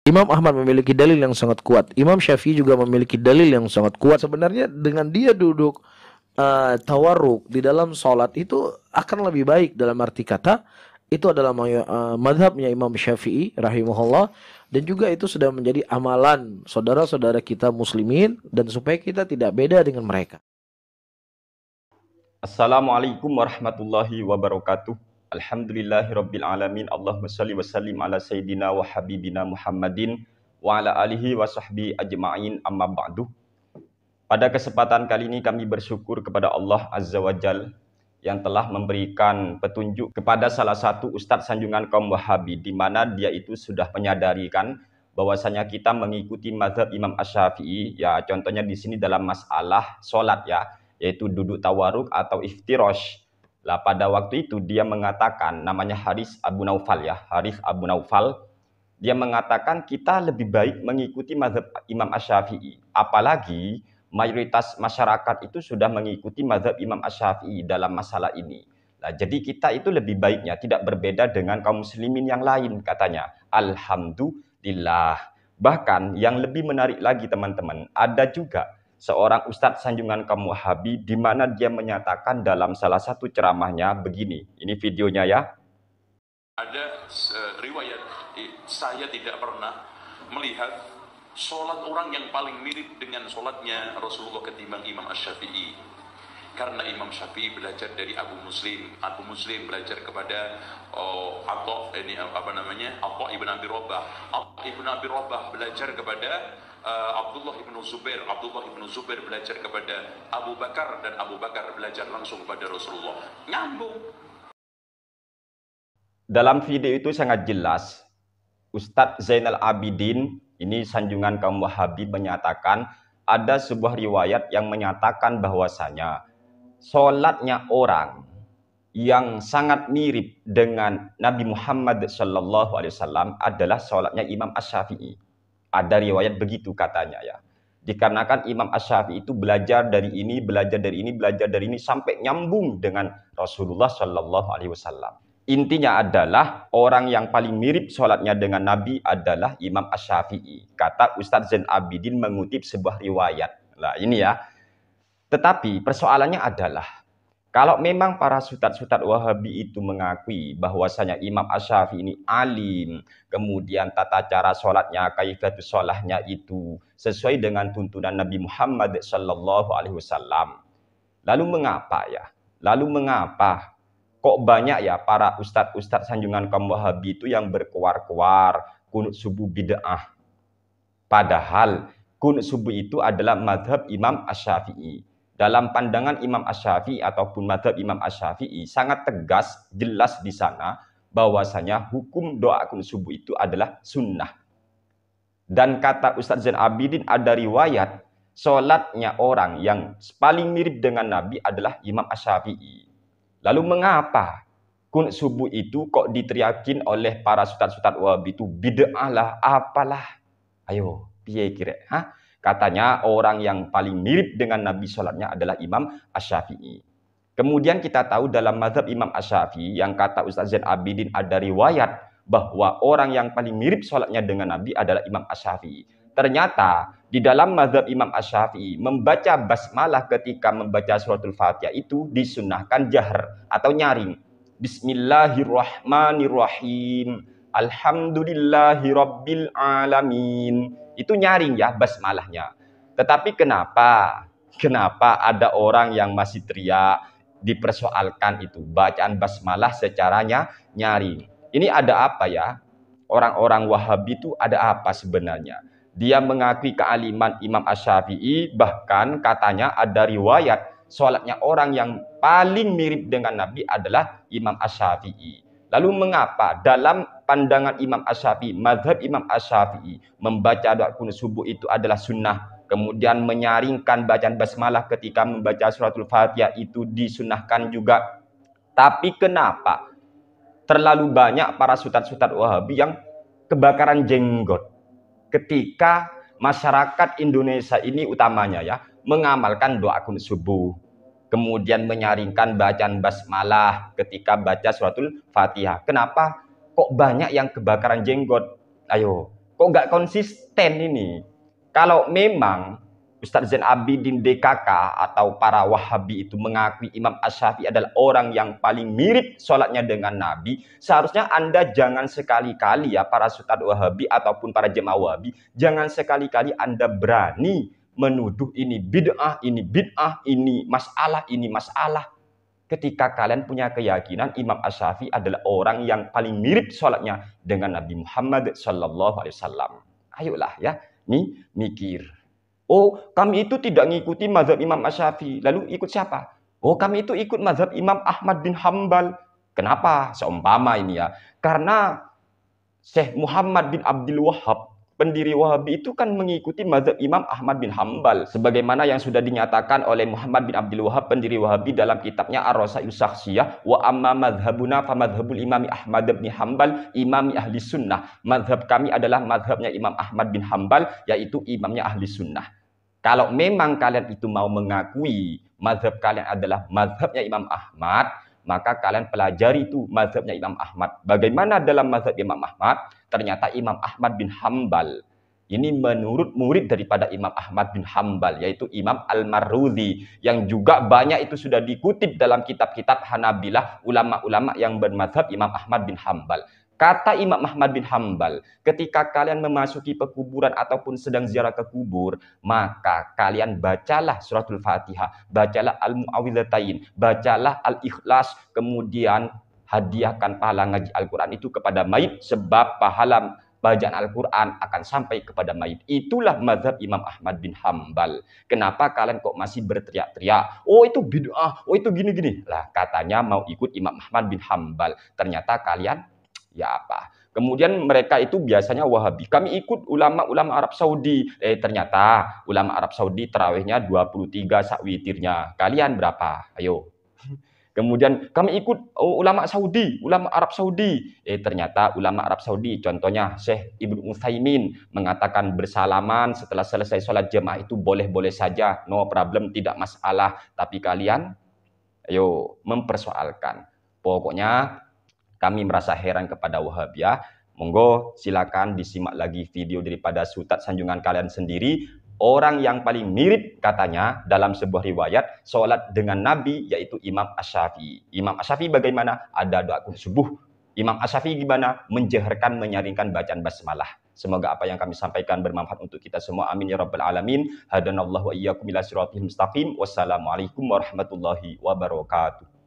Imam Ahmad memiliki dalil yang sangat kuat. Imam Syafi'i juga memiliki dalil yang sangat kuat. Sebenarnya dengan dia duduk tawarruk di dalam sholat itu akan lebih baik, dalam arti kata itu adalah madhabnya Imam Syafi'i rahimahullah, dan juga itu sudah menjadi amalan saudara-saudara kita muslimin, dan supaya kita tidak beda dengan mereka. Assalamualaikum warahmatullahi wabarakatuh. Alhamdulillahirabbil alamin. Allahumma shalli wa sallim ala sayyidina wa habibina Muhammadin wa ala alihi wa sahbihi ajma'in, amma ba'du. Pada kesempatan kali ini kami bersyukur kepada Allah Azza wa Jal yang telah memberikan petunjuk kepada salah satu ustadz sanjungan kaum Wahabi, di mana dia itu sudah menyadarikan bahwasanya kita mengikuti mazhab Imam Asy-Syafi'i, ya contohnya di sini dalam masalah sholat ya, yaitu duduk tawaruk atau iftirosh. Lah pada waktu itu dia mengatakan, namanya Harith Abu Naufal ya, Harith Abu Naufal, dia mengatakan kita lebih baik mengikuti mazhab Imam Asy-Syafi'i, apalagi mayoritas masyarakat itu sudah mengikuti mazhab Imam Asy-Syafi'i dalam masalah ini. Nah, jadi kita itu lebih baiknya tidak berbeda dengan kaum muslimin yang lain, katanya. Alhamdulillah. Bahkan yang lebih menarik lagi teman-teman, ada juga seorang ustadz sanjungan kaum Wahabi di mana dia menyatakan dalam salah satu ceramahnya begini. Ini videonya ya. Ada riwayat, saya tidak pernah melihat sholat orang yang paling mirip dengan sholatnya Rasulullah ketimbang Imam Asy-Syafi'i. Karena Imam Syafi'i belajar dari Abu Muslim belajar kepada Atha ibn Abi Rabah. Atha ibn Abi Rabah belajar kepada Abdullah ibn Zubair belajar kepada Abu Bakar, dan Abu Bakar belajar langsung kepada Rasulullah. Nyambung. Dalam video itu sangat jelas, Ustadz Zainal Abidin, ini sanjungan kaum Wahabi, menyatakan ada sebuah riwayat yang menyatakan bahwasanya sholatnya orang yang sangat mirip dengan Nabi Muhammad SAW adalah sholatnya Imam Asy-Syafi'i. Ada riwayat begitu katanya ya. Dikarenakan Imam Asy-Syafi'i itu belajar dari ini sampai nyambung dengan Rasulullah SAW. Intinya adalah orang yang paling mirip sholatnya dengan Nabi adalah Imam Asy-Syafi'i. Kata Ustadz Zain Abidin mengutip sebuah riwayat. Nah ini ya. Tetapi persoalannya adalah, kalau memang para ustadz-ustadz Wahabi itu mengakui bahwasanya Imam Asy-Syafi'i ini alim, kemudian tata cara sholatnya, kaifatus sholahnya itu sesuai dengan tuntunan Nabi Muhammad SAW. Lalu mengapa kok banyak ya para ustadz-ustadz sanjungan kaum Wahabi itu yang berkuar-kuar kunut subuh bid'ah? Padahal kunut subuh itu adalah mazhab Imam Asy-Syafi'i. Dalam pandangan Imam Asy-Syafi'i ataupun mazhab Imam Asy-Syafi'i sangat tegas, jelas di sana bahwasanya hukum doa kunut subuh itu adalah sunnah. Dan kata Ustadz Zain Abidin, ada riwayat sholatnya orang yang paling mirip dengan Nabi adalah Imam Asy-Syafi'i. Lalu mengapa kunut subuh itu kok diteriakin oleh para ustadz-ustadz Wahabi itu bid'ah lah, apalah? Ayo, piye kira? Katanya orang yang paling mirip dengan Nabi sholatnya adalah Imam Asy-Syafi'i. Kemudian kita tahu dalam mazhab Imam Asy-Syafi'i yang kata Ustadz Zain Abidin ada riwayat bahwa orang yang paling mirip sholatnya dengan Nabi adalah Imam Asy-Syafi'i. Ternyata di dalam mazhab Imam Asy-Syafi'i membaca basmalah ketika membaca suratul Fatihah itu disunnahkan jahr atau nyaring. Bismillahirrahmanirrahim. Alhamdulillahirabbil alamin. Itu nyaring ya basmalahnya. Tetapi kenapa ada orang yang masih teriak, dipersoalkan itu bacaan basmalah secara nyaring? Ini ada apa ya? Orang-orang Wahabi itu ada apa sebenarnya? Dia mengakui kealiman Imam Asy-Syafi'i, bahkan katanya ada riwayat sholatnya orang yang paling mirip dengan Nabi adalah Imam Asy-Syafi'i. Lalu mengapa dalam pandangan Imam Asy-Syafi'i, mazhab Imam Asy-Syafi'i, membaca doa kunut subuh itu adalah sunnah, kemudian menyaringkan bacaan basmalah ketika membaca suratul Fatihah itu disunnahkan juga. Tapi kenapa terlalu banyak para ustadz-ustadz Wahabi yang kebakaran jenggot ketika masyarakat Indonesia ini utamanya ya mengamalkan doa kunut subuh, kemudian menyaringkan bacaan basmalah ketika baca suratul Fatihah? Kenapa kok banyak yang kebakaran jenggot? Ayo, Kok nggak konsisten ini? Kalau memang Ustadz Zain Abidin DKK atau para Wahabi itu mengakui Imam Asy-Syafi'i adalah orang yang paling mirip sholatnya dengan Nabi, seharusnya Anda jangan sekali-kali ya para Ustadz Wahabi ataupun para jemaah Wahabi, jangan sekali-kali Anda berani menuduh ini bid'ah, ini masalah. Ketika kalian punya keyakinan Imam Asy-Syafi'i adalah orang yang paling mirip sholatnya dengan Nabi Muhammad Sallallahu Alaihi Wasallam. Ayolah ya, nih mikir. Oh, kami itu tidak mengikuti mazhab Imam Asy-Syafi'i. Lalu ikut siapa? Oh, kami itu ikut mazhab Imam Ahmad bin Hambal. Kenapa? Seumpama ini ya. Karena Syekh Muhammad bin Abdul Wahhab, pendiri Wahabi itu kan mengikuti mazhab Imam Ahmad bin Hambal. Sebagaimana yang sudah dinyatakan oleh Muhammad bin Abdul Wahhab, pendiri Wahabi dalam kitabnya Ar-Rasail Syakhsiyah. Wa amma madhabuna fa madhabul imami Ahmad bin Hambal, imami ahli sunnah. Mazhab kami adalah mazhabnya Imam Ahmad bin Hambal, yaitu imamnya ahli sunnah. Kalau memang kalian itu mau mengakui mazhab kalian adalah mazhabnya Imam Ahmad, maka kalian pelajari itu mazhabnya Imam Ahmad. Bagaimana dalam mazhab Imam Ahmad? Ternyata Imam Ahmad bin Hambal ini menurut murid daripada Imam Ahmad bin Hambal, yaitu Imam Al-Marudhi, yang juga banyak itu sudah dikutip dalam kitab-kitab Hanabilah, ulama-ulama yang bermazhab Imam Ahmad bin Hambal. Kata Imam Ahmad bin Hambal, ketika kalian memasuki pekuburan ataupun sedang ziarah ke kubur, maka kalian bacalah suratul Fatihah, bacalah Al-Mu'awwidhatain, bacalah Al-Ikhlas, kemudian hadiahkan pahala ngaji Al-Quran itu kepada mayit, sebab pahala bacaan Al-Quran akan sampai kepada mayit. Itulah mazhab Imam Ahmad bin Hambal. Kenapa kalian kok masih berteriak-teriak? Oh itu bid'ah, oh itu gini-gini. Lah katanya mau ikut Imam Ahmad bin Hambal. Ternyata kalian ya apa? Kemudian mereka itu biasanya Wahabi. Kami ikut ulama-ulama Arab Saudi. Ternyata ulama Arab Saudi tarawihnya 23 sak witirnya. Kalian berapa? Ayo. Kemudian kami ikut ulama Saudi, ulama Arab Saudi. Ternyata ulama Arab Saudi, contohnya Syekh Ibnu Utsaimin mengatakan bersalaman setelah selesai sholat jemaah itu boleh-boleh saja, no problem, tidak masalah. Tapi kalian, ayo mempersoalkan. Pokoknya kami merasa heran kepada Wahabiyah. Monggo silakan disimak lagi video daripada Ustadz sanjungan kalian sendiri. Orang yang paling mirip katanya dalam sebuah riwayat sholat dengan Nabi yaitu Imam Asy-Syafi'i. Imam Asy-Syafi'i bagaimana? Ada doa subuh. Imam Asy-Syafi'i gimana? Menjaharkan, menyaringkan bacaan basmalah. Semoga apa yang kami sampaikan bermanfaat untuk kita semua. Amin ya rabbal alamin. Hadanallahu wa iyyakum ila siratal mustaqim. Wassalamualaikum warahmatullahi wabarakatuh.